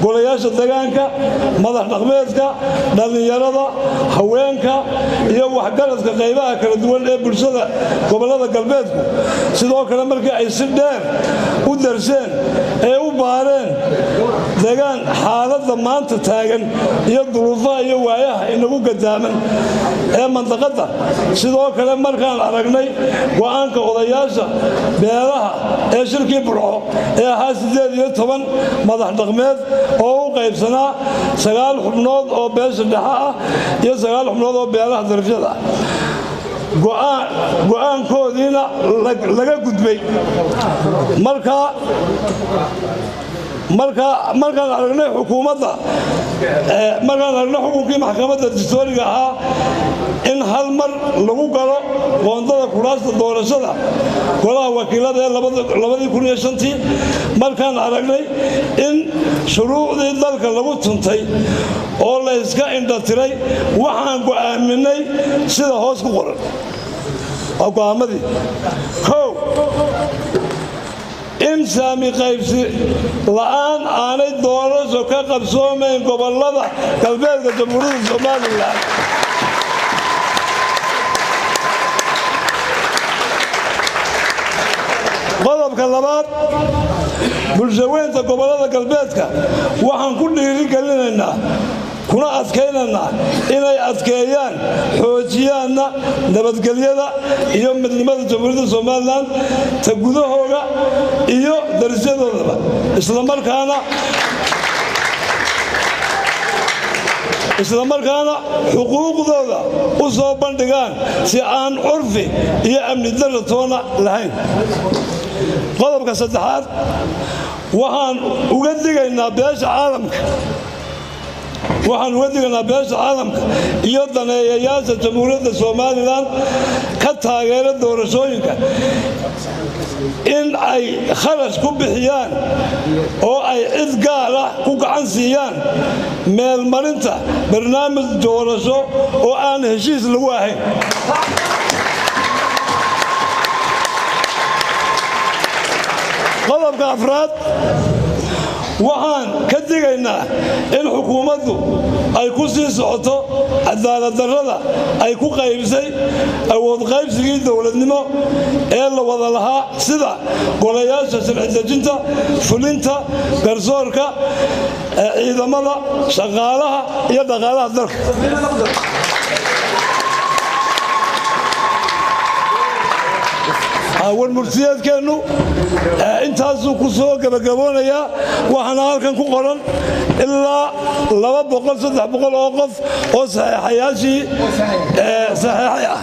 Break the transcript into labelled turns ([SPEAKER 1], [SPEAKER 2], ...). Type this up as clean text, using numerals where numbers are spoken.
[SPEAKER 1] golayaasha deegaanka madax dhaqameedka dhalinyarada haweenka iyo waxgaradka qaybaha kala duwan ee bulshada gobolada galbeedku sidoo kale markii ay si dheer u darseen ee u baareen deegaan xaaladda maanta taagan iyo duruufaha iyo waayaha inagu gadaaman ee mandaqada sidoo kale markaan aragnay go'aanka odayaasha beelaha ee shirkii burco ee ahaa 18 madax dhaqameed oo u qaybsanaa 9 xubnood oo beesha dhexe ah iyo 9 xubnood oo beelaha darafyada ah go'aankoodiina laga gudbay markaan aragnay xukuumadda markaan aragnay xukunkii maxkamadda dastuuriga ahaa in hal mar lagu galo qoondada kuraasta doorashada golaha wakiilada ee 2005 markaan aragnay in shuruucdii dalka lagu tuntay oo la iska indhatiray waxaan go'aaminay sida hoos ku qoran go'aamadii in saami qaybsi la'aan aanay doorasho ka qabsoomayn gobolada galbeedka jamhuuriyadda Soomaaliland qodobka labaad bulshaweynta gobolada galbeedka waxaan ku dhiirigelinaynaa kuna adkaynaynaa inay adkeeyaan xoojiyaanna nabadgelyada iyo midnimada jamhuuriyadda Soomaaliland ta gudahooda iyo darisyadooda isla markaana xuquuqdooda u soo bandhigaan si aan curfi iyo amni darro toona lahayn qodobka saddexaad waxaan uga digaynaa beesha caalamka iyo daneeyayaasha jamhuuriyadda Soomaaliland ka taageera doorashooyinka in ay kharash ku bixiyaan oo ay cid gaar ah ku gacan siiyaan meelmarinta barnaamij doorasho oo aan heshiis lagu ahayn qodobka afraad waxaan ka digaynaa in xukuumaddu ay ku sii socoto cadaalad darrada ay ku qaybisay awood qaybsigii dowladnimo ee la wada lahaa sida golayaasha sharci dejinta fulinta garsoorka ciidamada shaqaalaha iyo dhaqaalaha dalka warmurtiyeedkeennu intaasuu ku soo gabagaboonayaa waxaana halkan ku qoran ilaa 200-300 oo qof oo saxiixayaashii saxiixay ah